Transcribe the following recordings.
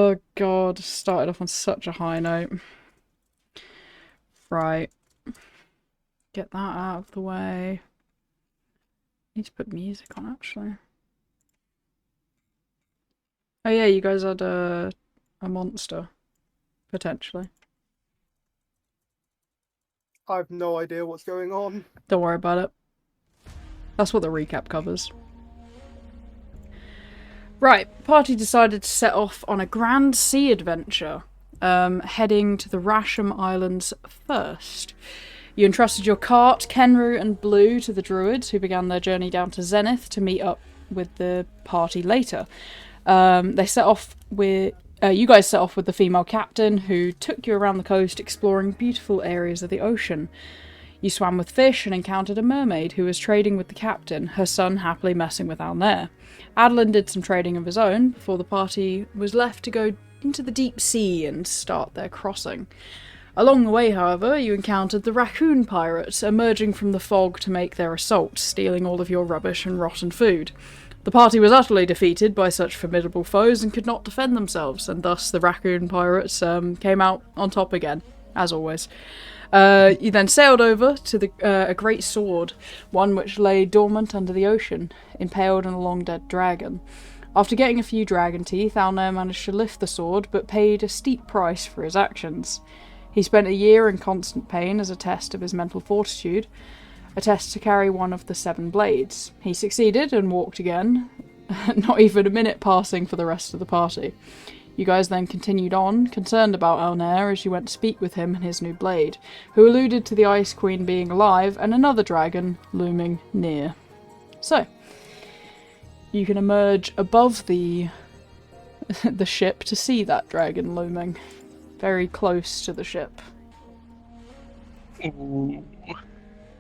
Oh god, started off on such a high note. Right. Get that out of the way. Need to put music on, actually. Oh yeah, you guys had a monster, potentially. I have no idea what's going on. Don't worry about it. That's what the recap covers. Right, party decided to set off on a grand sea adventure, heading to the Rashem Islands first. You entrusted your cart, Kenru and Blue, to the Druids, who began their journey down to Zenith to meet up with the party later. They set off with... you guys set off with the female captain, who took you around the coast exploring beautiful areas of the ocean. You swam with fish and encountered a mermaid who was trading with the captain, her son happily messing with Alnair. Adolin did some trading of his own before the party was left to go into the deep sea and start their crossing. Along the way, however, you encountered the racoon pirates emerging from the fog to make their assault, stealing all of your rubbish and rotten food. The party was utterly defeated by such formidable foes and could not defend themselves, and thus the racoon pirates came out on top again, as always. You then sailed over to a great sword, one which lay dormant under the ocean, impaled on a long-dead dragon. After getting a few dragon teeth, Alnair managed to lift the sword, but paid a steep price for his actions. He spent a year in constant pain as a test of his mental fortitude, a test to carry one of the 7 blades. He succeeded and walked again, not even a minute passing for the rest of the party. You guys then continued on, concerned about Alnair as you went to speak with him and his new blade, who alluded to the Ice Queen being alive and another dragon looming near. So, you can emerge above the ship to see that dragon looming, very close to the ship. Ooh.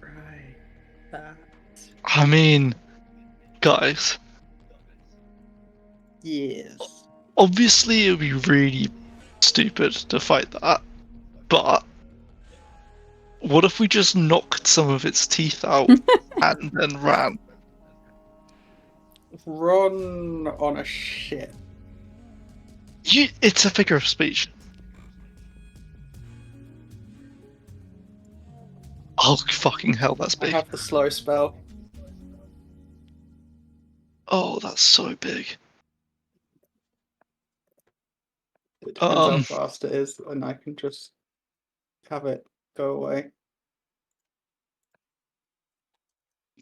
Right. That. I mean, guys, Yes. obviously it would be really stupid to fight that, but what if we just knocked some of its teeth out and then ran? Run on a ship. It's a figure of speech. Oh, fucking hell, that's I big. have the slow spell. Oh, that's so big. It depends how fast it is, and I can just have it go away.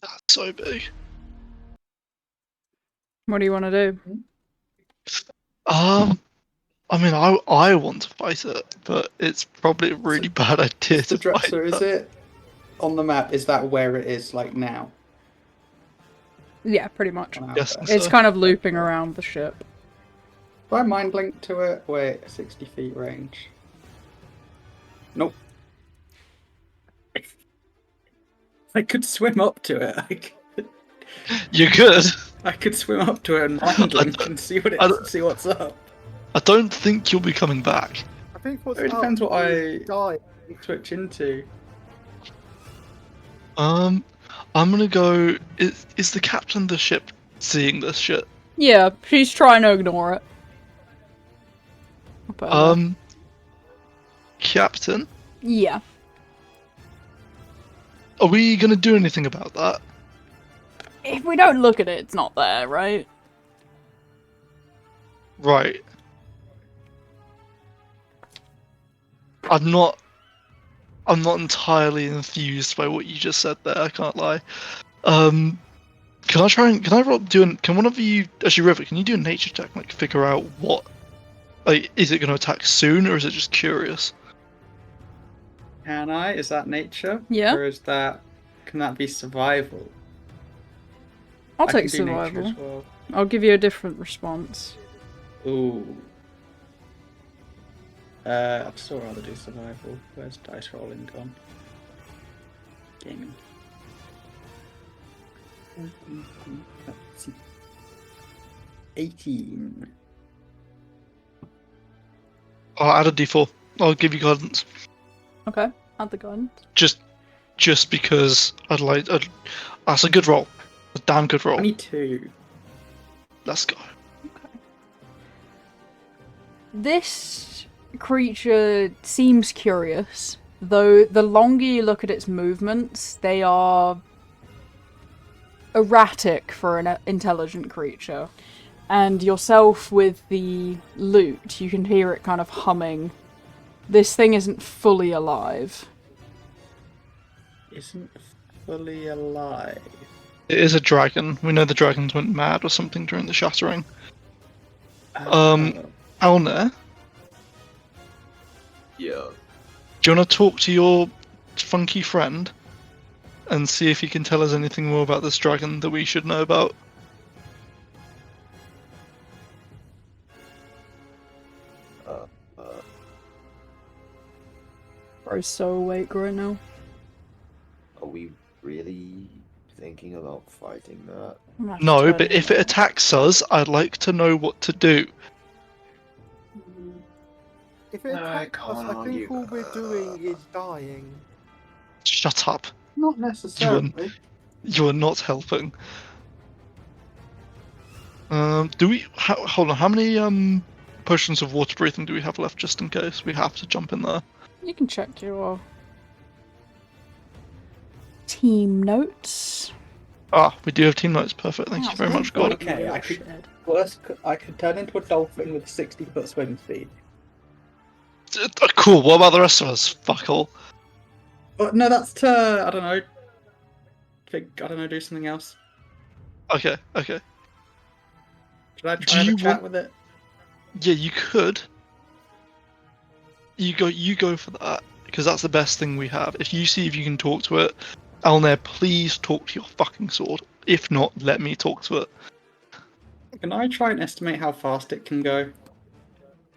That's so big. What do you want to do? I mean, I want to fight it, but it's probably a really bad idea to fight So is it on the map? Is that where it is, like, now? Yeah, pretty much. Yes, It's so. kind of looping around the ship. Do I mind link to it? Wait, 60 feet range. Nope. I could swim up to it. You're good. I could swim up to it and mind link and see see what's up. I don't think you'll be coming back. I think what's It depends what I die. switch into. I'm gonna go. Is the captain of the ship seeing this shit? Yeah, she's trying to ignore it. Captain, Yeah. are we gonna do anything about that? If we don't look at it, it's not there, right? Right. I'm not entirely enthused by what you just said there. I can't lie. Can one of you, actually, River, can you do a nature check, like figure out what, like, is it going to attack soon or is it just curious? Can I? Is that nature? Yeah. Or can that be survival? I'll I take can do nature survival. as well. I'll give you a different response. Ooh. I'd still rather do survival. Where's dice rolling gone? Gaming. 18. I'll add a d4. I'll give you guidance. Okay, add the guidance. Just because that's a good roll. A damn good roll. 22. Let's go. This creature seems curious, though the longer you look at its movements, they are erratic for an intelligent creature. And yourself with the lute, you can hear it kind of humming. This thing isn't fully alive. Isn't fully alive. It is a dragon. We know the dragons went mad or something during the shattering. Oh. Alnair, Yeah. do you want to talk to your funky friend and see if he can tell us anything more about this dragon that we should know about? Bro's so awake right now. Are we really thinking about fighting that? I'm gonna have to No, turn but him if it off. attacks us, I'd like to know what to do. If it I attacks us, can't I think argue. all we're doing is dying. Shut up. Not necessarily. You are not helping. Do we... hold on, how many potions of water breathing do we have left, just in case we have to jump in there? You can check your team notes. Ah, we do have team notes. Perfect. Thank you very much, God. Okay, I could turn into a dolphin with 60-foot swim speed. Cool. What about the rest of us? Fuck all. But no, that's to do something else. Okay. Should I Do try you to chat want- with it? Yeah, you could. You go for that because that's the best thing we have. If you see if you can talk to it, Alnair, please talk to your fucking sword. If not, let me talk to it. Can I try and estimate how fast it can go?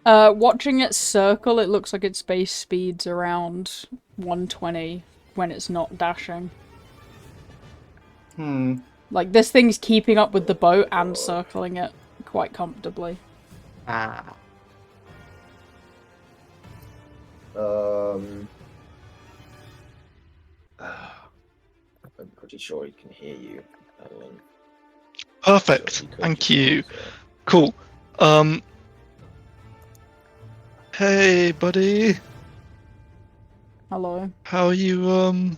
Watching it circle, it looks like its base speed's around 120 when it's not dashing. Like, this thing's keeping up with the boat and circling it quite comfortably. Ah. I'm pretty sure he can hear you, Adolin. Perfect. So he could Thank just you. answer. Cool. Hey, buddy. Hello. How are you?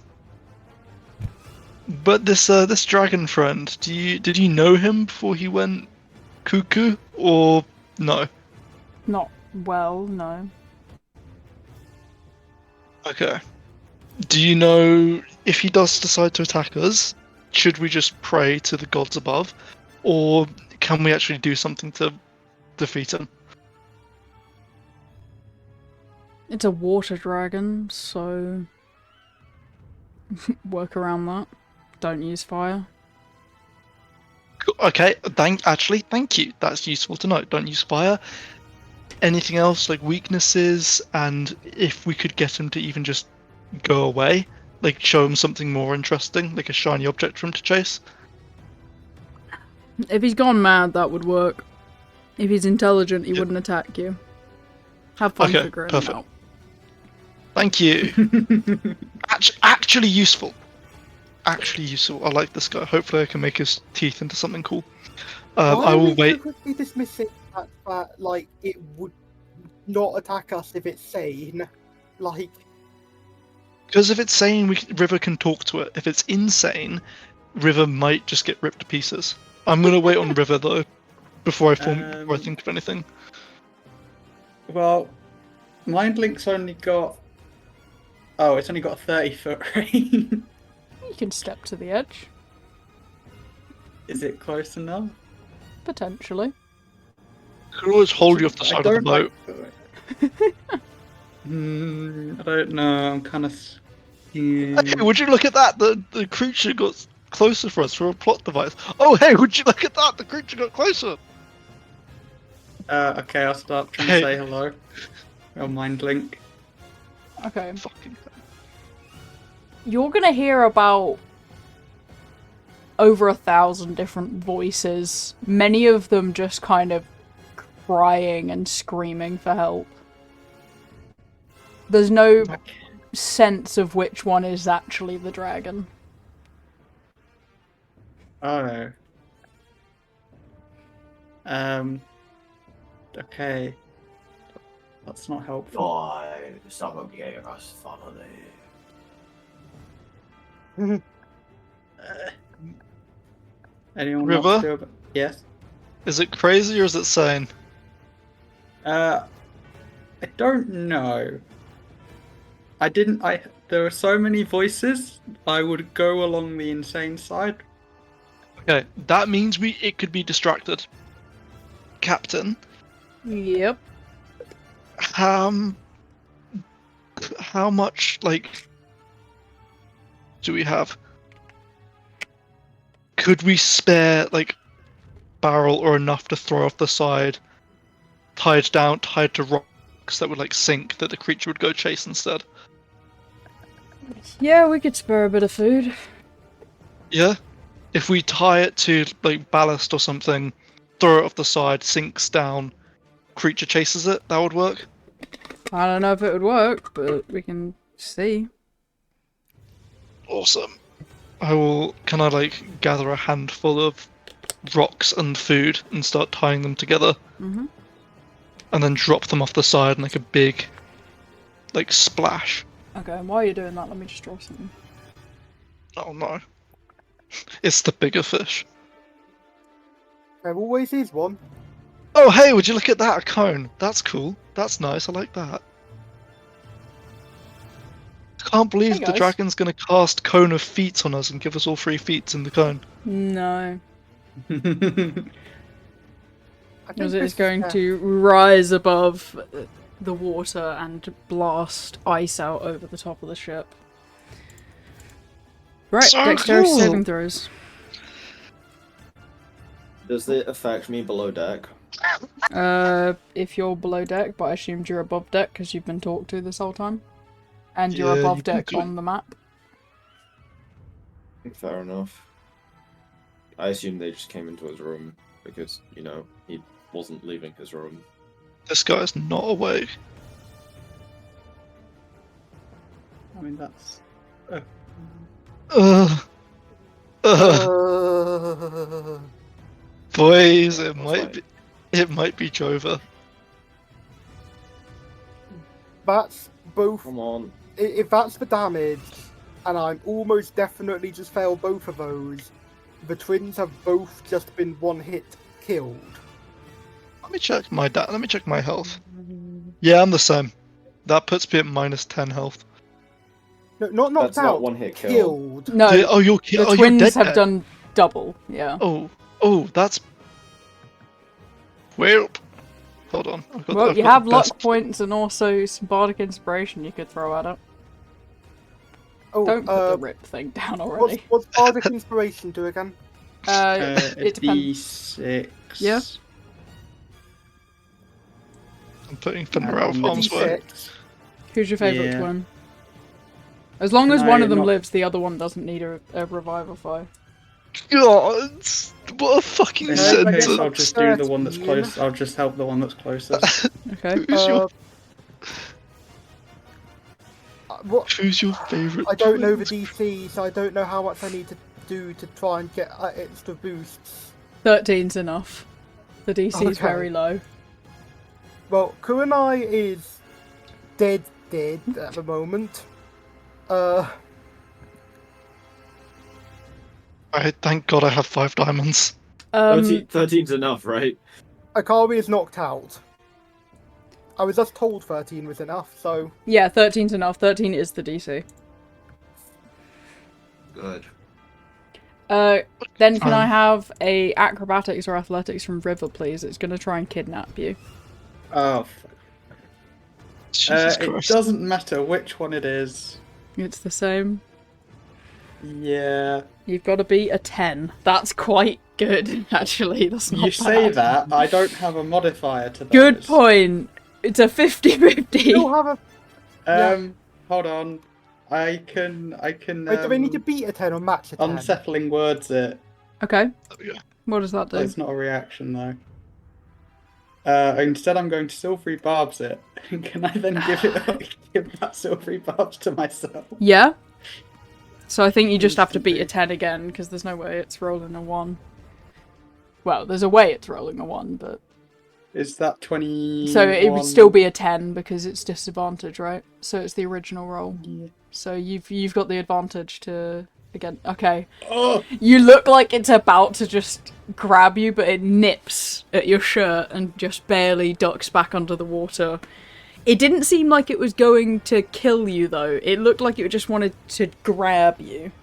But this dragon friend, did you know him before he went cuckoo, or no? Not well, no. Okay. Do you know if he does decide to attack us, should we just pray to the gods above, or can we actually do something to defeat him? It's a water dragon, so work around that. Don't use fire. Okay, thank you. That's useful to know. Don't use fire. Anything else, like weaknesses, and if we could get him to even just go away, like show him something more interesting, like a shiny object for him to chase? If he's gone mad, that would work. If he's intelligent, he Yeah. wouldn't attack you. Have fun Okay, figuring perfect. it out. Thank you. Actually useful. Actually useful. I like this guy. Hopefully I can make his teeth into something cool. I Why are will we wait. so quickly dismissing that, like, it would not attack us if it's sane? Like, Because if it's sane, River can talk to it. If it's insane, River might just get ripped to pieces. I'm gonna wait on River though, before I think of anything. Well, Mind Link's only got... Oh, it's only got a 30-foot range. You can step to the edge, Is it close enough? potentially. Could always hold you off the I side of the don't boat. I don't know. I'm kind of... Hey, would you look at that? The creature got closer for us for a plot device. Oh, hey, would you look at that? The creature got closer. Okay, I'll start trying to Hey. say hello. Oh, Mind Link. Okay. Fucking. You're gonna hear about over 1,000 different voices, many of them just kind of crying and screaming for help. There's no sense of which one is actually the dragon. Oh. Okay. That's not helpful. Why? Stop obligating us family. Anyone River? else do it? Yes. Is it crazy or is it sane? I don't know. There are so many voices. I would go along the insane side. Okay, that means it could be distracted. Captain, Yep. how much, like, do we have? Could we spare, like, barrel or enough to throw off the side, tied to rocks that would, like, sink, that the creature would go chase instead? Yeah, we could spare a bit of food. Yeah? If we tie it to, like, ballast or something, throw it off the side, sinks down, creature chases it, that would work? I don't know if it would work, but we can see. Awesome. Can I, like, gather a handful of rocks and food and start tying them together? Mm-hmm. And then drop them off the side in, like, a big, like, splash. Okay, and while you're doing that, let me just draw something. Oh no. It's the bigger fish. There always is one. Oh hey, would you look at that, a cone? That's cool. That's nice, I like that. I can't believe Hey, the guys. dragon's gonna cast Cone of Feet on us and give us all 3 feet in the cone. No. I think Because it this is going to rise above the water and blast ice out over the top of the ship. Right, So dexterity cool. saving throws. Does it affect me below deck? If you're below deck, but I assumed you're above deck because you've been talked to this whole time. And you're Yeah, above you can deck do it. on the map. Fair enough. I assume they just came into his room because, you know, he wasn't leaving his room. This guy's not awake. I mean, that's. Ugh. Ugh. Boys, it might be Jova. That's both. Come on. If that's the damage, and I'm almost definitely just failed both of those, the twins have both just been one hit killed. Let me check my health. Yeah, I'm the same. That puts me at minus 10 health. No, not knocked That's out. not one hit kill. Killed. No, Oh, you're the you're dead. twins have dead. done double, yeah. Oh, that's. Well, hold on. Well, I've you got have the luck best- points and also some bardic inspiration you could throw at it. Oh, Don't put the rip thing down what's already. Bardic Inspiration do again? It depends. D6. Yeah. I'm putting Finra out of Um, harm's way. D6. Who's your favourite Yeah. twin? As long as Can one I of them not- lives, the other one doesn't need a revivify. God, what a fucking In that case, sentence. I'll just do the one that's 13. close. I'll just help the one that's closest. Okay. Who's your What? Who's your favourite? I don't know the twins? DC, so I don't know how much I need to do to try and get extra boosts. 13's enough. The DC is Okay. very low. Well, Kurenai is dead at the moment. Thank God I have 5 diamonds. 13's enough, right? Akari is knocked out. I was just told 13 was enough, so... Yeah, 13's enough. 13 is the DC. Good. Then can I Um, have a acrobatics or athletics from River, please? It's gonna try and kidnap you. Oh, Jesus it Christ. doesn't matter which one it is. It's the same. Yeah. You've got to beat a 10. That's quite good, actually. That's not You say bad. that, I don't have a modifier to those. Good point. It's a 50-50. Still have a... yeah. Hold on. I can Wait, do they need to beat a 10 or match a 10? unsettling words it. Okay. There we go. What does that do? It's not a reaction though. Instead, I'm going to silvery barbs it. Can I then give that silvery barbs to myself? Yeah. So I think you just have to beat a 10 again, because there's no way it's rolling a 1. Well, there's a way it's rolling a 1, but... Is that 20? So it would still be a 10 because it's disadvantage, right? So it's the original roll. Yeah. So you've got the advantage to again. Okay. Oh! You look like it's about to just grab you, but it nips at your shirt and just barely ducks back under the water. It didn't seem like it was going to kill you though. It looked like it just wanted to grab you.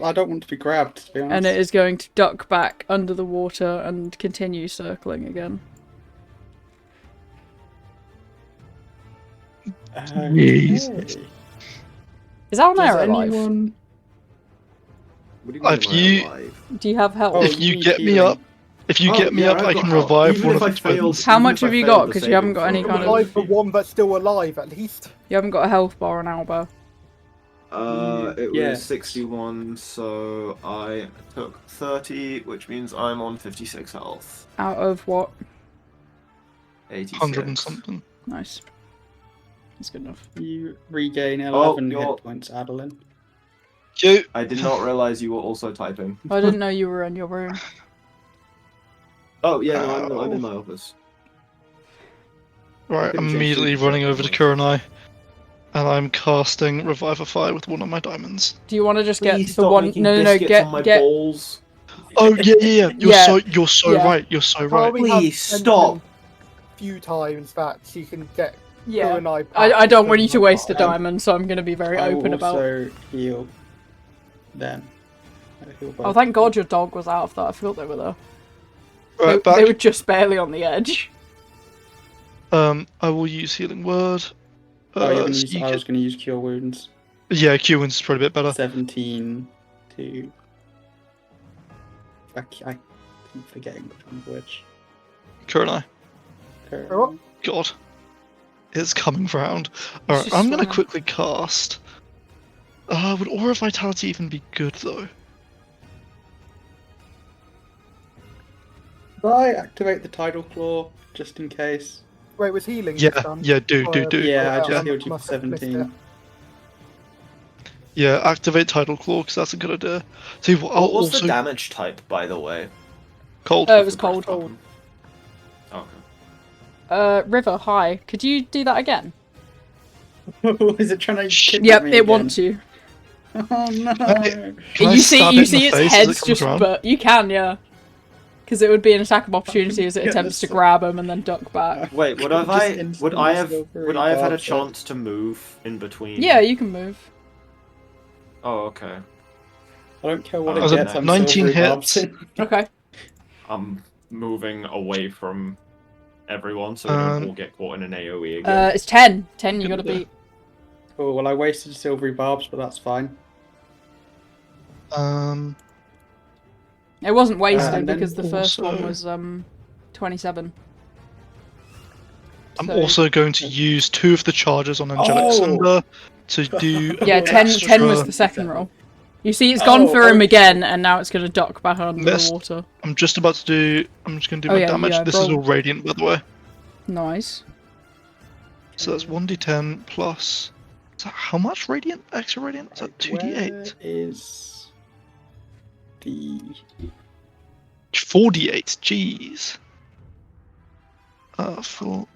I don't want to be grabbed, to be honest. And it is going to duck back under the water and continue circling again. Jesus. Is Alnair Does alive? anyone... What do you mean, If am I you- alive? Do you have health? Oh, If you you get me healing. up, if you Oh, get me yeah, up, I've I got can health. revive Even one if of I the failed- twins. How even much if I have you failed got? the 'Cause you haven't saving got any throw. kind of- Alive for one, but still alive at least. You haven't got a health bar on Alba. It was Yes. 61, so I took 30, which means I'm on 56 health. Out of what? 86. 100 and something. Nice. That's good enough. You regain 11 you're- hit points, Adolin. You. I did not realize you were also typing. I didn't know you were in your room. Oh, yeah, no, I'm in my office. Right, couldn't I'm change immediately the running over to picture. Kurenai, and I'm casting Revivify with one of my diamonds. Do you want to just get Please the stop one? making No, biscuits on my get. balls. Oh yeah. Yeah, You're so yeah. right. You're so right. Probably have Please, mentioned stop. a few times that she can get Yeah. her and I I don't want you to back waste a from my diamond, so I'm going to be very I will open about. also heal them. I heal both. Oh, thank God your dog was out of that. I forgot they were there. Right, They back. were just barely on the edge. I will use Healing Word. Oh, you're gonna So use, you I was going to use Cure Wounds. Yeah, Q wounds is probably a bit better. 17 to... I keep forgetting which one's which. Kurenai. Oh. God. It's coming round. Alright, just I'm gonna swimming. quickly cast. Would Aura of Vitality even be good though? Did I activate the Tidal Claw, just in case? Wait, was healing Yeah, this done? yeah, do. Yeah, I I just healed you for must have missed 17. Yeah, activate Tidal Claw, because that's a good idea. See, what I'll What was also... the damage type, by the way? Cold. It was cold. Okay. River, hi. Could you do that again? Is it trying to kidnap Yep, me it again? wants you. Oh no! Can I You stab see it in the its face as head's it comes just, around? but you can, yeah. Because it would be an attack of opportunity as it Yeah, attempts to that's- grab him and then duck back. Wait, would Just I instantly have silvery would I have had a barbs up. chance to move in between? Yeah, you can move. Oh, okay. I don't care what I it was gets, at I'm 19 silvery hits. barbs in. Okay. I'm moving away from everyone so we don't all get caught in an AoE again. It's 10. 10 you gotta Good beat. Oh, well, I wasted silvery barbs, but that's fine. It wasn't wasted and then because the first one also- was 27. I'm So- also going to use 2 of the charges on Angelic Oh! Cinder to do. Yeah, 10 was extra- the second roll. You see, it's gone Oh, for him okay. again, and now it's gonna duck back under Missed. the water. I'm just about to do. I'm just going to do Oh, my yeah, damage. yeah, This is roll. all radiant, by the way. Nice. So that's 1d10 plus. Is that how much radiant? Extra radiant? Is that Where 2d8? is the... 4d8. Jeez. 4.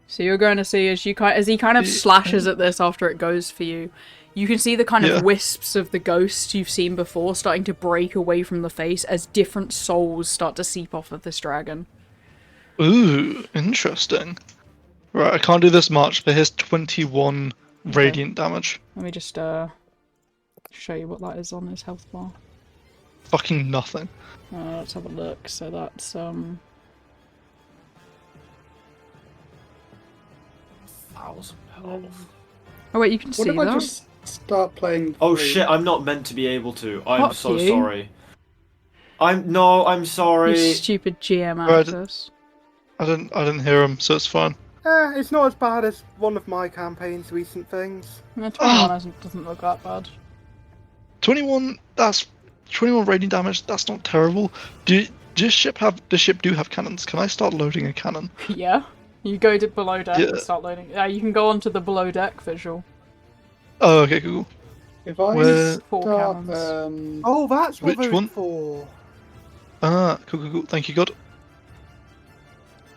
So you're going to see as he kind of slashes at this after it goes for you. You can see the kind Yeah. of wisps of the ghosts you've seen before starting to break away from the face as different souls start to seep off of this dragon. Ooh, interesting. Right, I can't do this much, but here's 21 radiant damage. Let me just show you what that is on his health bar. Fucking nothing. Let's have a look. So that's 1,000 health. Oh wait, you can What see if I that. just start playing... Oh free? shit, I'm not meant to be able to. I'm Fuck so you. sorry. I'm sorry. You stupid GM Right. access. I didn't hear him, so it's fine. It's not as bad as one of my campaign's recent things. Yeah, 21 doesn't look that bad. 21. That's 21 radiant damage. That's not terrible. Does the ship do have cannons? Can I start loading a cannon? Yeah. You go to below deck Yeah. and start loading. Yeah, you can go onto the below deck visual. Oh, okay, cool. If I Where- Four start... cannons. Oh, that's what Which they're one? for. Ah, cool. Thank you, God.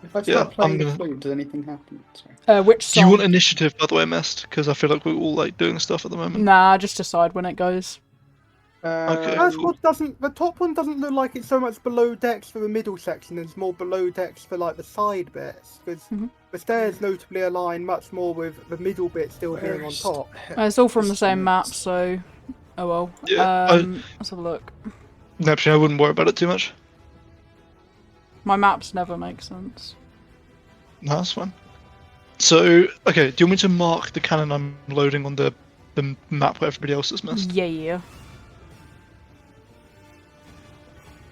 If I Yeah, start playing I'm the gonna- flute, does anything happen? Sorry. Which Do you song? want initiative, by the way, Mest? Because I feel like we're all like doing stuff at the moment. Nah, just decide when it goes. Okay. First one doesn't. The top one doesn't look like it's so much below decks for the middle section. It's more below decks for like the side bits, because the stairs notably align much more with the middle bit still being on top. It's all from the same map, so oh well. Yeah, Let's have a look. Neptune, I wouldn't worry about it too much. My maps never make sense. No, that's fine. So, okay, do you want me to mark the cannon I'm loading on the map where everybody else has missed? Yeah.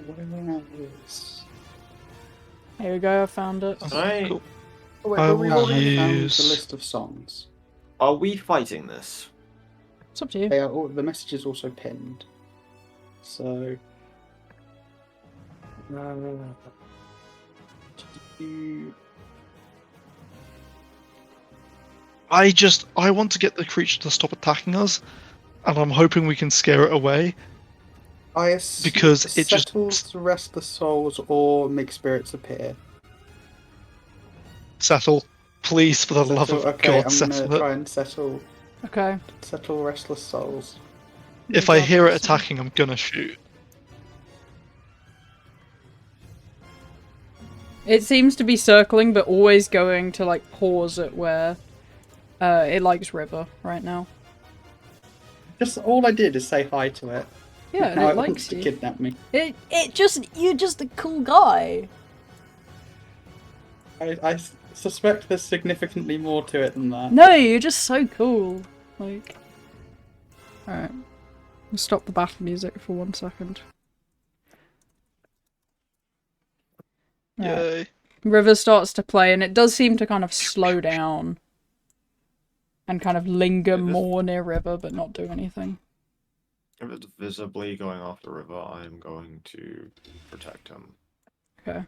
Where is... Here we go. I found it. Can I- Cool. Oh, wait, I are we will rolling? I found use- the list of songs. Are we fighting this? It's up to you. They are all, the message is also pinned. So... I want to get the creature to stop attacking us, and I'm hoping we can scare it away. Because it just- settles the rest of the souls or make spirits appear. Settle. Please, for the love of Okay, God, I'm gonna settle try it. and settle Okay. restless souls. If I hear it attacking, I'm gonna shoot. It seems to be circling, but always going to like pause at where it likes river right now. Just all I did is say hi to it. Yeah, Now it it wants likes to you. kidnap me. You're just a cool guy. I suspect there's significantly more to it than that. No, you're just so cool. Like, alright. We'll stop the battle music for 1 second. Right. Yay. River starts to play, and it does seem to kind of slow down. And kind of linger It is- more near River, but not do anything. If it's visibly going off the river, I am going to protect him. Okay.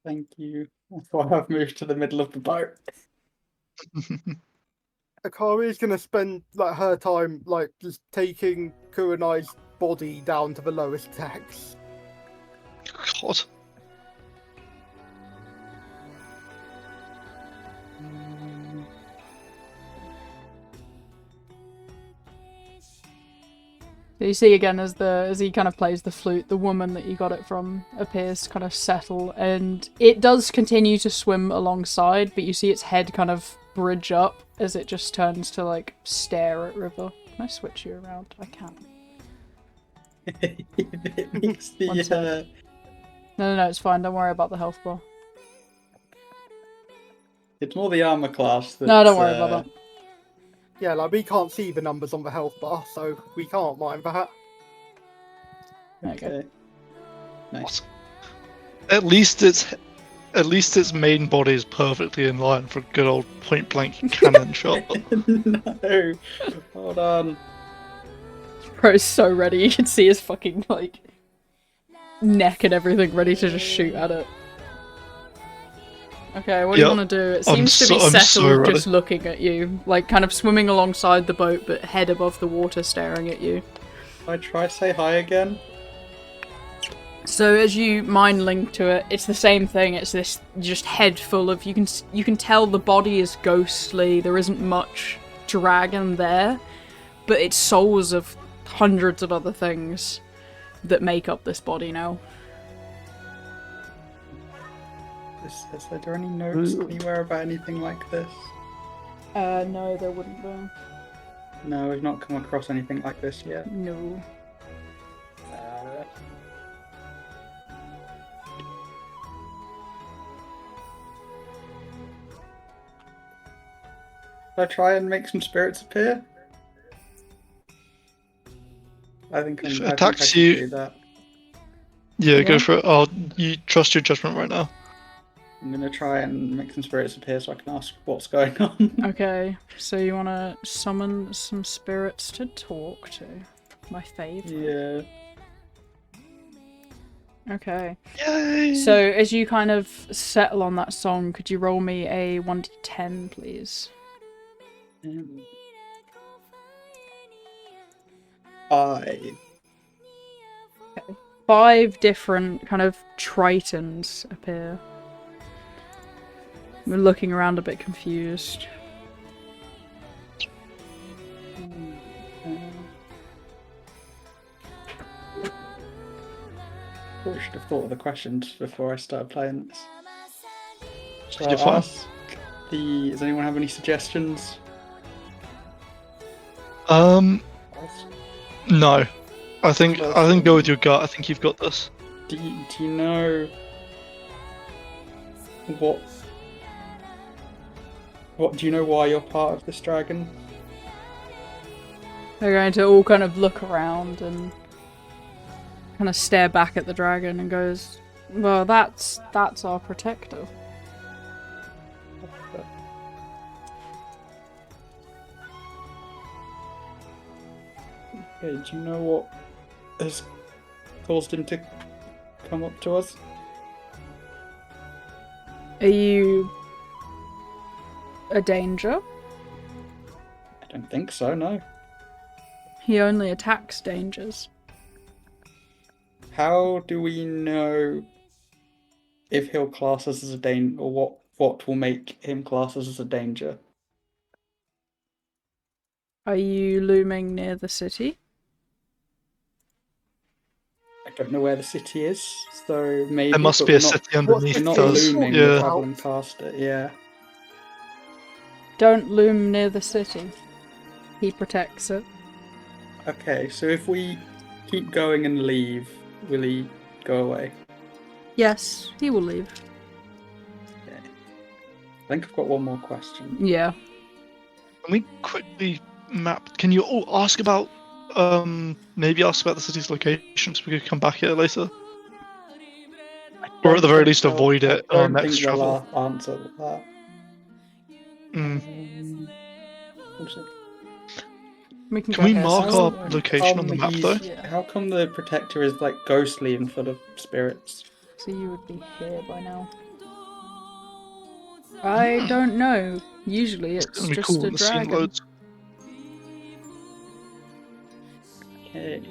Thank you. That's why I've moved to the middle of the boat. Akari's gonna spend like her time like just taking Kurenai's body down to the lowest decks. God. So you see again as he kind of plays the flute, the woman that you got it from appears to kind of settle, and it does continue to swim alongside, but you see its head kind of bridge up as it just turns to like stare at River. Can I switch you around? I can. It makes the One sec. No, it's fine. Don't worry about the health bar. it's more the armor class that No, don't worry about that. Yeah, like we can't see the numbers on the health bar, so we can't mind that. There you go. Okay. Nice. At least its main body is perfectly in line for a good old point blank cannon shot. No. Hold on. Bro's so ready. You can see his fucking like neck and everything ready to just shoot at it. Okay, what do you Yep. want to do? It I'm seems to be so settled, ready. just looking at you, like kind of swimming alongside the boat, but head above the water, staring at you. I try say hi again. So as you mind link to it, it's the same thing. It's this just head full of you can tell the body is ghostly. There isn't much dragon there, but it's souls of hundreds of other things that make up this body now. Is there any notes anywhere about anything like this? No, there wouldn't be. No, we've not come across anything like this yet. No. Should I try and make some spirits appear? I think If it I think attacks I can you- do that. Yeah, Yeah. go for it. You trust your judgment right now. I'm gonna try and make some spirits appear so I can ask what's going on. Okay, so you want to summon some spirits to talk to. My favourite. Yeah. Okay. Yay! So as you kind of settle on that song, could you roll me a 1d10, please? 5. 5 different kind of tritons appear. We're looking around a bit confused. Probably should have thought of the questions before I started playing this. Shall You're I fine. ask does anyone have any suggestions? No. I think go with your gut. I think you've got this. Do you know what do you know why you're part of this dragon? They're going to all kind of look around and kind of stare back at the dragon and goes, well, that's our protector. Okay, do you know what has caused him to come up to us? Are you a danger? I don't think so, no. He only attacks dangers. How do we know if he'll class us as a danger, or what will make him class us as a danger? Are you looming near the city? I don't know where the city is, so maybe. There must but be we're a not- city underneath We're not us. looming, we're Yeah. travelling past it, yeah. Don't loom near the city. He protects it. Okay, so if we keep going and leave, will he go away? Yes, he will leave. Okay. I think I've got one more question. Yeah. Can we quickly map? Can you all ask about? Maybe ask about the city's location so we could come back here later. Or at the very least avoid it I on our don't next think travel. they'll answer that. We can Can go we here, mark so- our location on the map though? How come the protector is like ghostly and full of spirits? So you would be here by now. I don't know. Usually it's It's gonna be just cool a when the scene dragon. loads. Okay.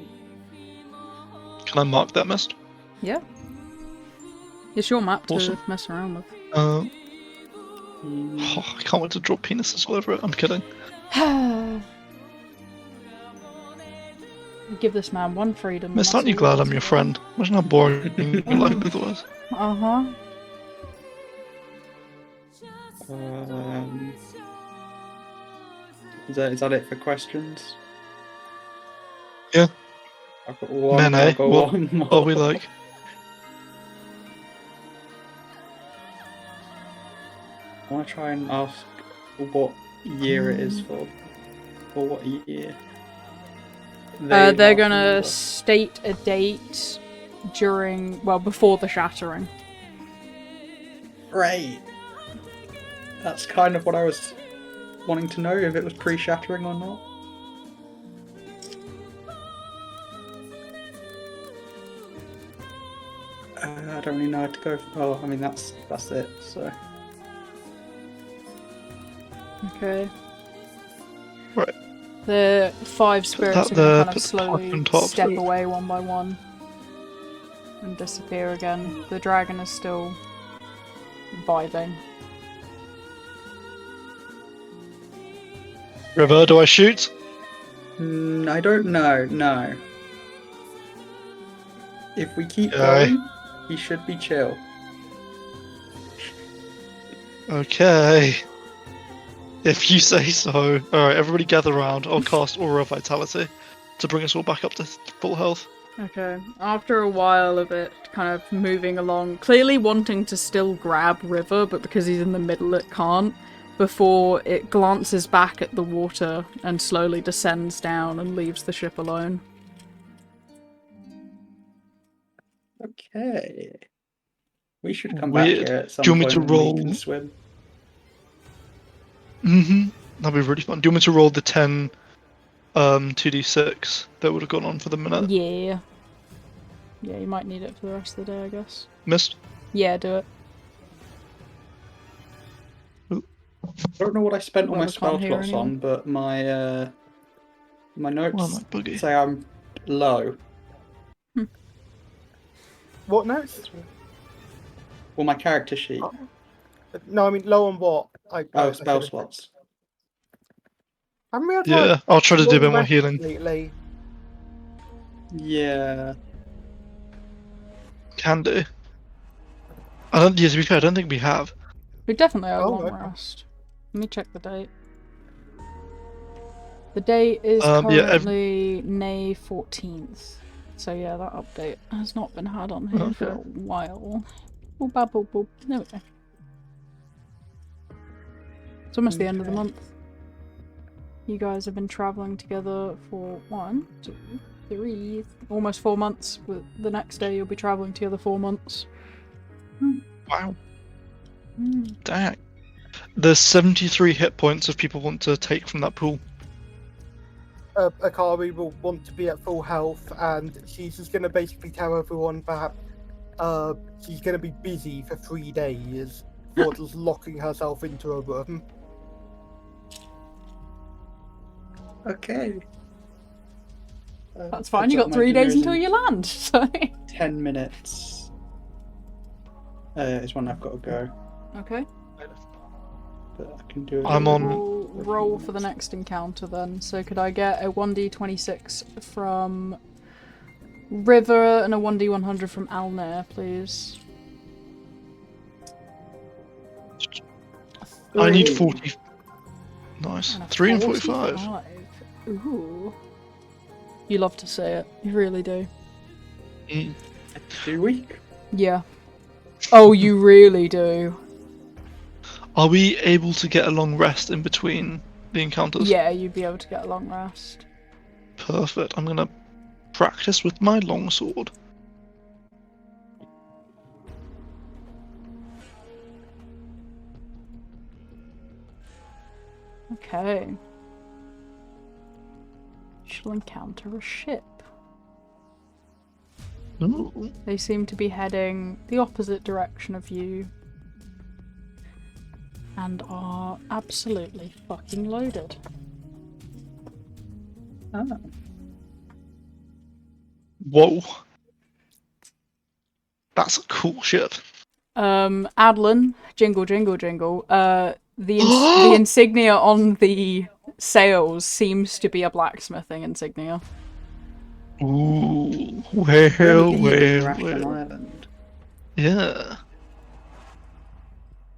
Can I mark that mist? Yeah. It's your map Awesome. to mess around with. Oh, I can't wait to draw penises all over it. I'm kidding. Give this man one freedom. Mist, aren't you glad I'm your friend? Imagine how boring your life otherwise. Uh-huh. Is that it for questions? Yeah. I've got one. Man, I've got what one more. are we like? I want to try and ask what year it is for. For what year? They're They gonna asked state a date during, well, before the shattering. me. Great. That's kind of what I was wanting to know, if it was pre-shattering or not. I don't really know how to go. Oh, I mean that's it. So Okay. Right. The 5 spirits that are gonna there, kind of put the pipe slowly on top, step so- away one by one and disappear again. The dragon is still vibing. River, do I shoot? I don't know. No. If we keep Aye. going, he should be chill. Okay. If you say so. Alright, everybody gather around. I'll cast Aura of Vitality to bring us all back up to full health. Okay. After a while of it kind of moving along, clearly wanting to still grab River, but because he's in the middle it can't, before it glances back at the water and slowly descends down and leaves the ship alone. Okay. We should come Weird. back here at some Do you want me point to when we roll- can swim. That'd be really fun. Do you want me to roll the 10 2d6 that would have gone on for the minute? Yeah. Yeah, you might need it for the rest of the day, I guess. Missed? Yeah, do it. I don't know what I spent all Well, my I spell can't hear slots anyone. on, but my Well, notes my boogie. say I'm low. What notes? Well, my character sheet. Oh. No, I mean low on what? Oh, spell slots. Haven't we had Yeah, I'll try to do a bit more rest healing. lately? Yeah. Can do. I don't. Yeah, to be fair, I don't think we have. We definitely have a Oh, long okay. rest. Let me check the date. The date is Yeah, currently May 14th. So yeah, that update has not been had on here for a Okay. while. Boop, bap, boop, boop. There we go. It's almost the end of the Okay. month. You guys have been travelling together for 1, 2, 3, almost 4 months. With the next day, you'll be travelling together 4 months. Wow. Mm. Dang. There's 73 hit points if people want to take from that pool. Akari will want to be at full health, and she's just going to basically tell everyone that she's going to be busy for 3 days before just locking herself into a room. Okay. That's fine, heads you up, got my 3 days dinner until is you land, so... in 10 minutes. Is when I've got to go. Okay. But I can do it. I'm on- We'll roll for the next encounter then. So could I get a 1d26 from River and a 1d100 from Alnair, please? I need Ooh. 40. Nice. And a 3 and 45. 45. Ooh. You love to say it. You really do. Mm. 2 week. Yeah. Oh, you really do. Are we able to get a long rest in between the encounters? Yeah, you'd be able to get a long rest. Perfect. I'm gonna practice with my longsword. Okay. Shall encounter a ship. Ooh. They seem to be heading the opposite direction of you. And are absolutely fucking loaded. Ah. Whoa. That's a cool ship. Adolin, jingle, jingle, jingle. The insignia on the sails seems to be a blacksmithing insignia. Ooh. Really Well, leaving well, Rashem well. Island. Yeah.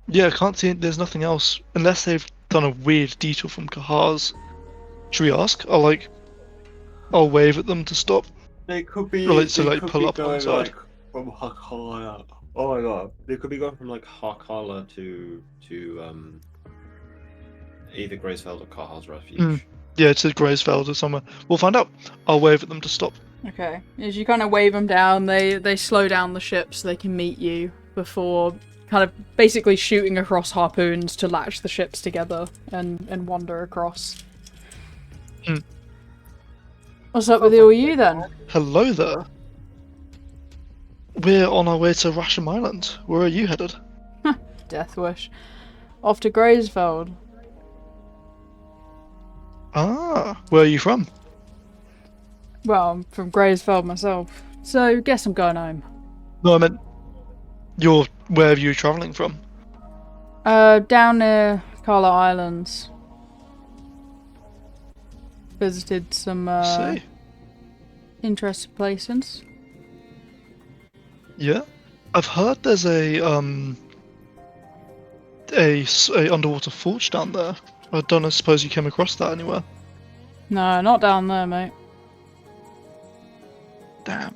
Yeah, I can't see. There's nothing else. Unless they've done a weird detour from Kahar's. Should we ask? I'll wave at them to stop. They could be. Or, like, so, they like, could pull be up going alongside. like from Hakala. Oh my god, they could be going from like Hakala to either Gracefeld or Kahar's Refuge. Mm. Yeah, to Graysfeld or somewhere. We'll find out. I'll wave at them to stop. Okay. As you kind of wave them down, they slow down the ship so they can meet you before kind of basically shooting across harpoons to latch the ships together and wander across. Hmm. What's up with all you then? Hello there. We're on our way to Rashem Island. Where are you headed? Death Wish. Off to Graysfeld. Ah, where are you from? Well, I'm from Graysfeld myself, so guess I'm going home. No, I meant where are you travelling from? Down near Carla Islands. Visited some See? interesting places. Yeah, I've heard there's a underwater forge down there. I don't know, suppose you came across that anywhere. No, not down there, mate. Damn.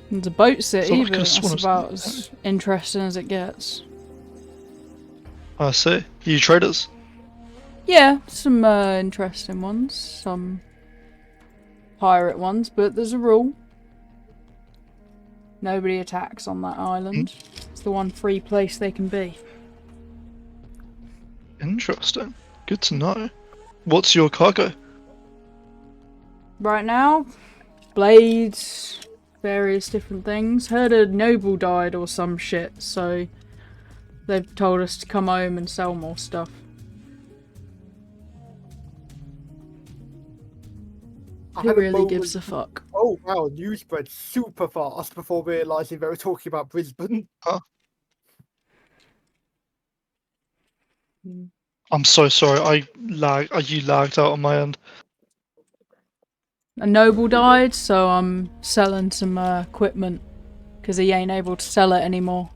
It's a boat city, I but could've sworn that's it was about as interesting as it gets. I see. You traders? Yeah, some interesting ones, some pirate ones, but there's a rule. Nobody attacks on that island. It's the one free place they can be. Interesting. Good to know. What's your cargo? Right now, blades, various different things. Heard a noble died or some shit, so they've told us to come home and sell more stuff. Who really gives a fuck? Oh wow, news spread super fast before realising they were talking about Brisbane. I'm so sorry. You lagged out on my end. A noble died, so I'm selling some equipment because he ain't able to sell it anymore.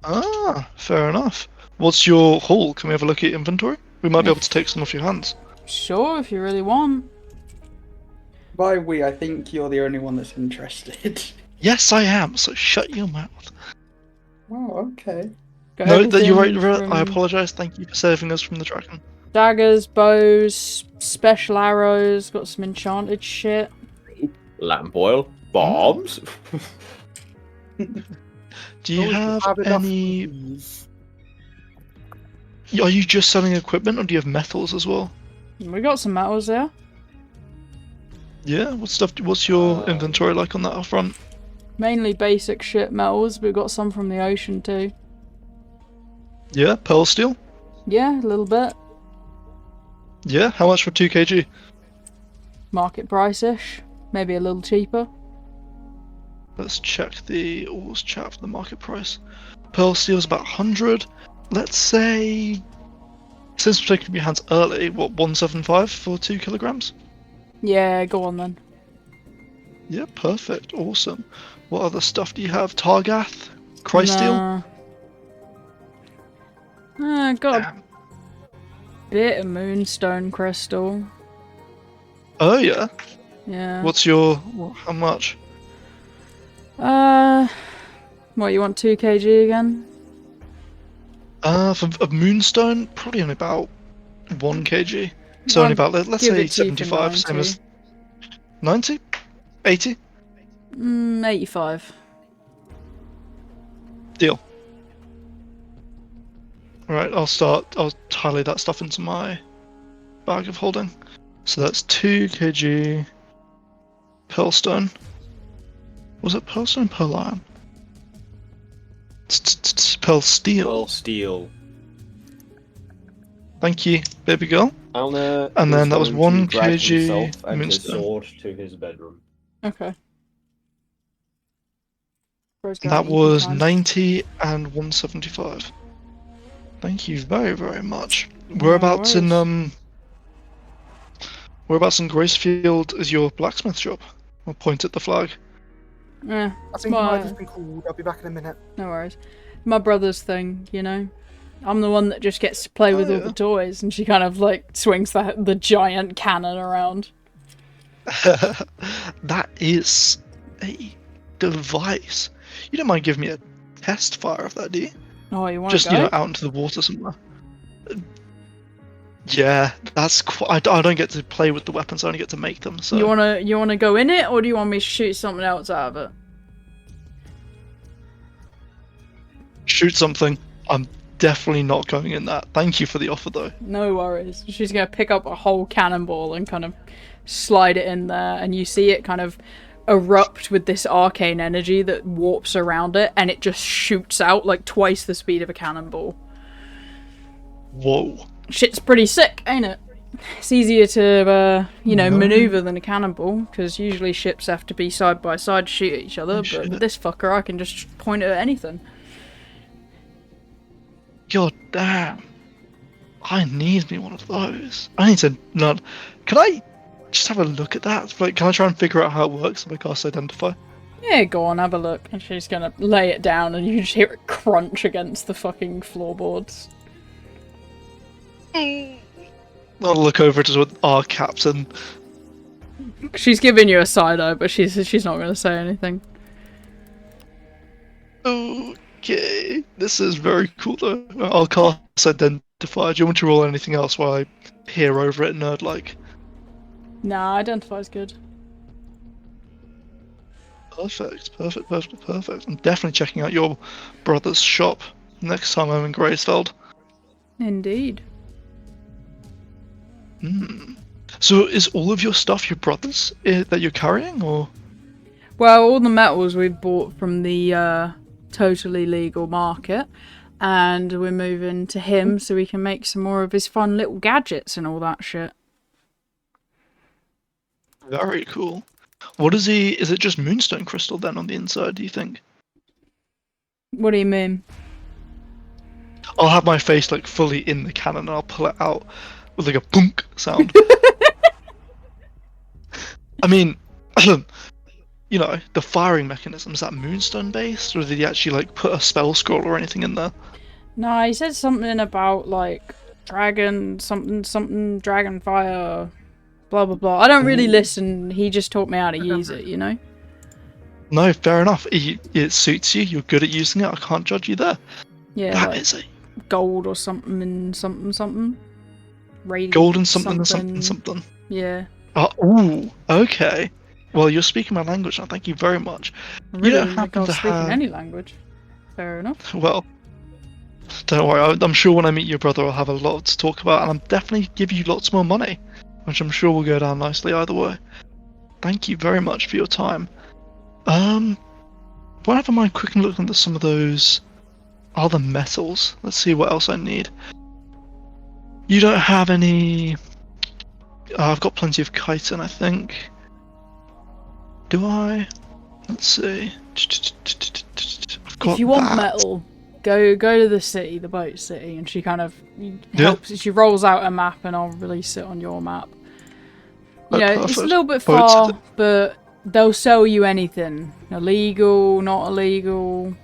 Ah, fair enough. What's your haul? Can we have a look at your inventory? We might be able to take some off your hands. Sure, if you really want. By we, I think you're the only one that's interested. Yes, I am. So shut your mouth. Oh, okay. Got No, you're right. everything I from apologise. Thank you for saving us from the dragon. daggers, bows, special arrows. Got some enchanted shit. Lamp oil, bombs. Do you have enough any? keys. Are you just selling equipment, or do you have metals as well? We got some metals there. Yeah. What's your inventory like on that up front? Mainly basic shit metals. We've got some from the ocean too. Yeah. Pearl steel. Yeah, a little bit. Yeah. How much for 2 kg? Market price-ish. Maybe a little cheaper. Let's check the ores chat for the market price. Pearl steel's about 100. Let's say, since we're taking your hands early, what, 175 for 2 kilograms? Yeah, go on then. Yeah, perfect, awesome. What other stuff do you have? Targath? Crysteel? Got a bit of moonstone crystal. Oh yeah. Yeah. What's your? How much? What, you want 2 kg again? For of moonstone, probably only about 1 kg. So only about let's give say it to you for 75, same as 90, 80. 85. Deal. Alright, I'll tally that stuff into my bag of holding. So that's 2 kg pearlstone. Was it pearlstone? Pearl iron? Pearl steel. Pearl steel. Thank you, baby girl. Alnair And then that was going 1 to drag kg himself and his moonstone. sword to his bedroom. Okay. That was 90 and 175. Thank you very, very much. Whereabouts in Gracefield is your blacksmith shop? I'll point at the flag. Yeah, I think he might have just been called. I'll be back in a minute. no worries. My brother's thing, you know? I'm the one that just gets to play with all the toys, and she kind of, like, swings the giant cannon around. That is a device. You don't mind giving me a test fire of that, do you? Oh, you want to Just, go? out into the water somewhere. Yeah, that's I don't get to play with the weapons, I only get to make them, so... You wanna go in it, or do you want me to shoot something else out of it? Shoot something. I'm definitely not going in that. Thank you for the offer, though. No worries. She's gonna pick up a whole cannonball and kind of slide it in there, and you see it kind of erupt with this arcane energy that warps around it, and it just shoots out like twice the speed of a cannonball. Whoa. Shit's pretty sick, ain't it? It's easier to, maneuver than a cannonball, because usually ships have to be side by side to shoot at each other, but with this fucker I can just point it at anything. God damn. I need me one of those. I need to not... Can I just have a look at that? Like, can I try and figure out how it works if I cast Identify? Yeah, go on, have a look. And she's gonna lay it down and you just hear it crunch against the fucking floorboards. I'll look over to our captain. She's giving you a side eye, but she's not gonna say anything. Okay, this is very cool though. I'll cast Identify. Do you want me to roll anything else while I peer over it nerd-like? Nah, Identify's good. Perfect. I'm definitely checking out your brother's shop next time I'm in Graysfeld. Indeed. So is all of your stuff your brother's that you're carrying, or? Well, all the metals we bought from the totally legal market, and we're moving to him so we can make some more of his fun little gadgets and all that shit. Very cool. What is he? Is it just moonstone crystal then on the inside, do you think? What do you mean? I'll have my face like fully in the cannon and I'll pull it out with like a punk sound. I mean, you know, the firing mechanism, is that moonstone based, or did he actually like put a spell scroll or anything in there? No, he said something about like dragon something dragon fire, blah blah blah. I don't really listen. He just taught me how to use it, you know. No, fair enough. It suits you. You're good at using it. I can't judge you there. Yeah, That like is a gold or something and something. Radiant gold and something. Yeah. Oh, ooh, okay. Well, you're speaking my language now. Thank you very much. I You really don't didn't think happen I was to speaking have. any language. Fair enough. Well, don't worry. I'm sure when I meet your brother, I'll have a lot to talk about, and I'll definitely give you lots more money, which I'm sure will go down nicely either way. Thank you very much for your time. Won't have a mind quickly looking into some of those other metals. Let's see what else I need. You don't have any. I've got plenty of chitin, I think. Do I? Let's see. I've got If you want that. metal, go to the city, the boat city, and she kind of helps. She rolls out a map, and I'll release it on your map. You know, it's a Perfect. little bit Boat far, city. but they'll sell you anything. Illegal, not illegal.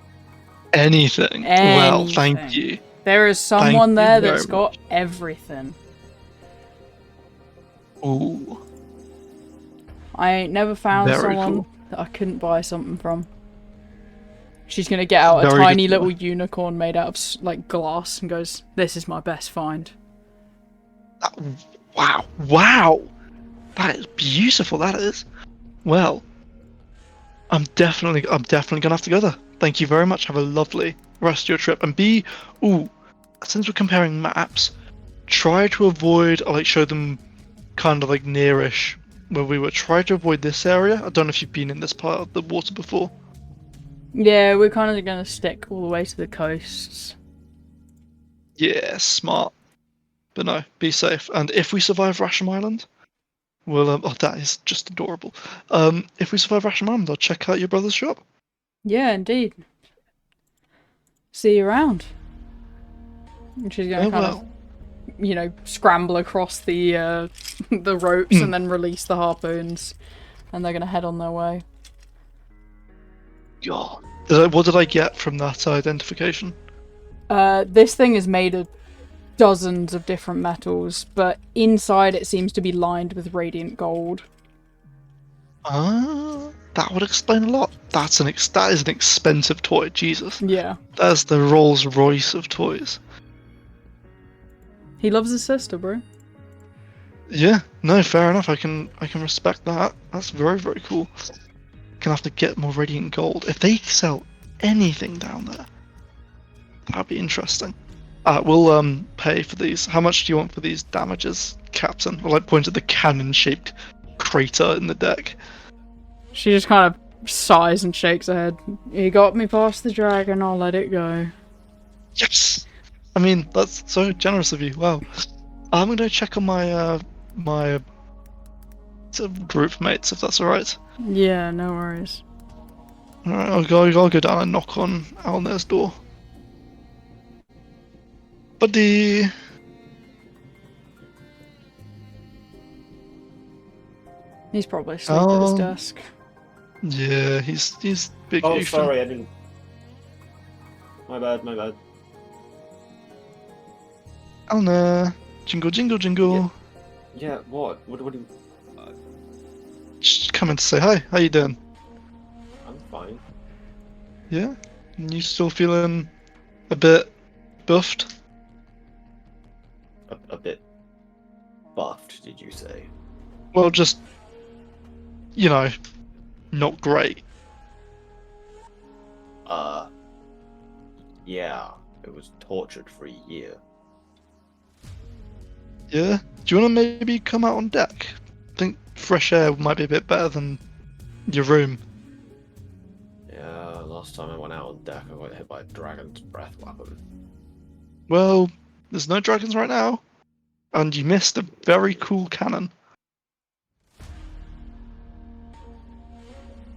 Anything. Well, thank Anything. you. There is someone Thank you there very that's got everything. Ooh. I ain't never found Very someone cool. that I couldn't buy something from. She's gonna get out a Very tiny good. little unicorn made out of like glass and goes, "This is my best find." Wow. Wow. That is beautiful. That is. Well, I'm definitely gonna have to go there. Thank you very much. Have a lovely rest of your trip. And since we're comparing maps, try to avoid. I like show them kind of like nearish where we were. Try to avoid this area. I don't know if you've been in this part of the water before. Yeah, we're kind of gonna stick all the way to the coasts. Yeah, smart. But no, be safe. And if we survive Rashem Island, well, oh, that is just adorable. If we survive Rashem Island, I'll check out your brother's shop. Yeah, indeed. See you around. And she's gonna kind of, you know, scramble across the the ropes and then release the harpoons, and they're gonna head on their way. God. What did I get from that identification? This thing is made of dozens of different metals, but inside it seems to be lined with radiant gold. That would explain a lot. That is an expensive toy, Jesus. Yeah. That's the Rolls Royce of toys. He loves his sister, bro. Yeah, no, fair enough. I can respect that. That's very, very cool. Gonna have to get more radiant gold. If they sell anything down there, that'd be interesting. We'll pay for these. How much do you want for these damages, Captain? I'll like point at the cannon-shaped crater in the deck. She just kind of sighs and shakes her head. You got me past the dragon, I'll let it go. Yes! I mean, that's so generous of you. Wow. I'm gonna check on my my group mates, if that's alright. Yeah, no worries. Alright, I'll go down and knock on Alnair's door. Buddy! He's probably asleep at his desk. Yeah, he's big. Oh, Ethan. sorry, I didn't. My bad. Alnair, jingle, jingle, jingle. Yeah, what? What do you... Just coming to say hi. How you doing? I'm fine. Yeah? You still feeling a bit buffed? A bit buffed, did you say? Well, just, you know, not great. Yeah, it was tortured for a year. Yeah? Do you want to maybe come out on deck? I think fresh air might be a bit better than your room. Yeah, last time I went out on deck, I got hit by a dragon's breath weapon. Well, there's no dragons right now. And you missed a very cool cannon.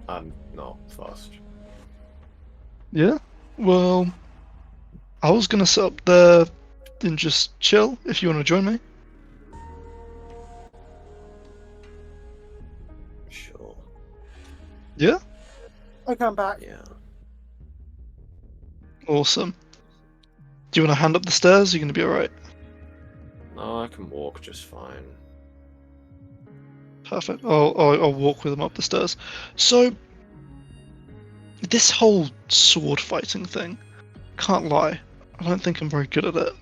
I'm not fussed. Yeah? Well, I was gonna sit up there and just chill if you want to join me. Sure. Yeah? Okay, I'm back. Yeah. Awesome. Do you want to hand up the stairs? Are you gonna be alright? No, I can walk just fine. Perfect. I'll walk with them up the stairs. So, this whole sword fighting thing, can't lie, I don't think I'm very good at it.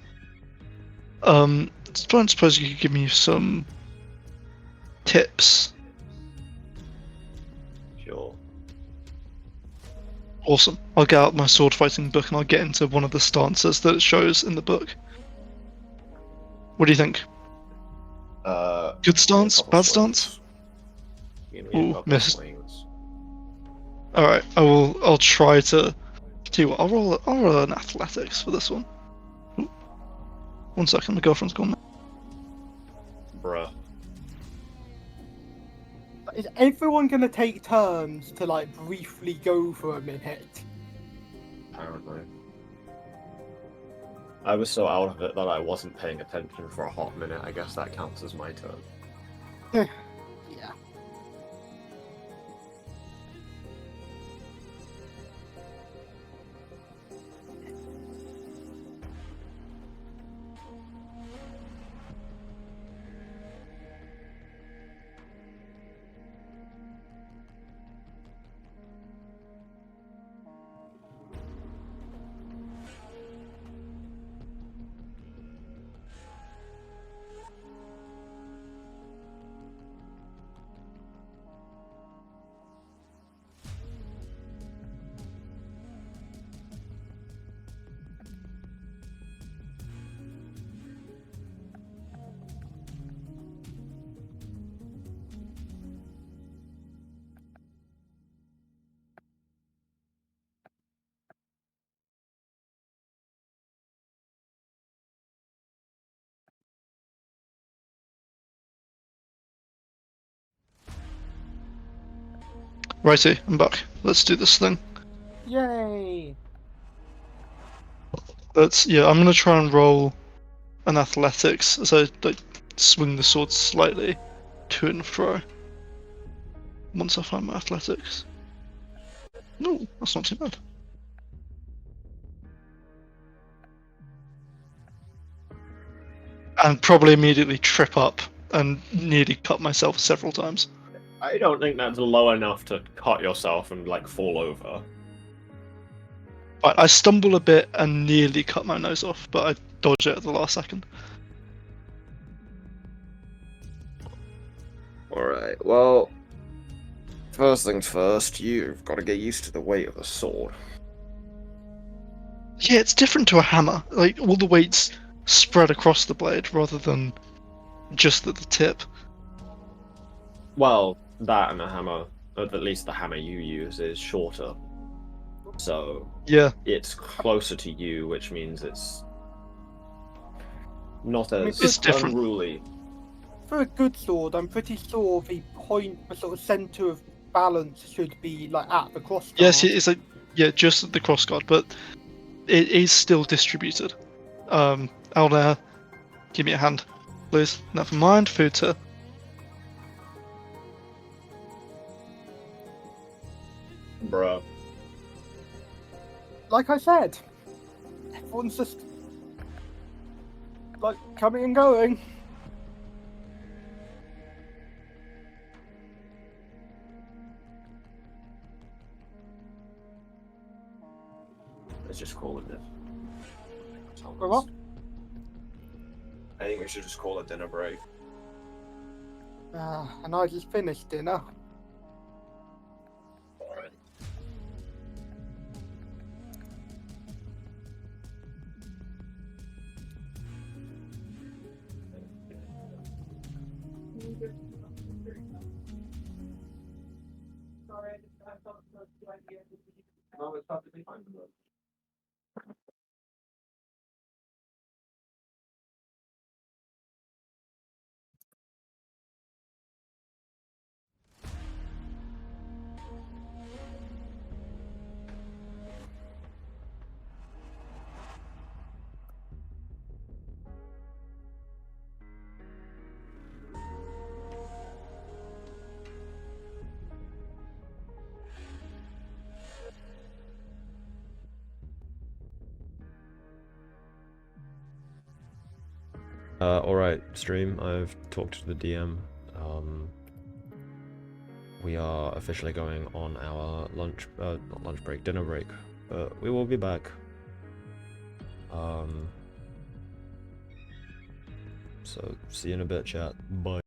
I don't suppose you could give me some tips. Sure. Awesome. I'll get out my sword fighting book and I'll get into one of the stances that it shows in the book. What do you think? Good stance? Bad stance? Ooh, missed. Alright, I'll try to do what, I'll roll an athletics for this one. Ooh. 1 second, my girlfriend's gone now. Bruh. Is everyone gonna take turns to like briefly go for a minute? Apparently. I was so out of it that I wasn't paying attention for a hot minute. I guess that counts as my turn. Yeah. Righty, I'm back. Let's do this thing. Yay! I'm gonna try and roll an athletics as I like swing the sword slightly to and fro. Once I find my athletics. No, that's not too bad. And probably immediately trip up and nearly cut myself several times. I don't think that's low enough to cut yourself and like fall over. But I stumble a bit and nearly cut my nose off, but I dodge it at the last second. Alright, well, first things first, you've got to get used to the weight of a sword. Yeah, it's different to a hammer. Like, all the weight's spread across the blade rather than just at the tip. Well, that and a hammer, at least the hammer you use, is shorter. So, Yeah. it's closer to you, which means it's not as It's different. unruly. For a good sword, I'm pretty sure the sort of center of balance should be like at the crossguard. Yes, it's like, yeah, just at the crossguard, but it is still distributed. Alnair, give me a hand, please. Never mind, Futa. Bruh. Like I said, everyone's just like coming and going. Let's just call it dinner. What? I think we should just call it dinner break. And I just finished dinner. Alright. No, it's perfectly fine. Alright, stream. I've talked to the DM. We are officially going on our lunch, not lunch break, dinner break. But we will be back. So, see you in a bit, chat. Bye.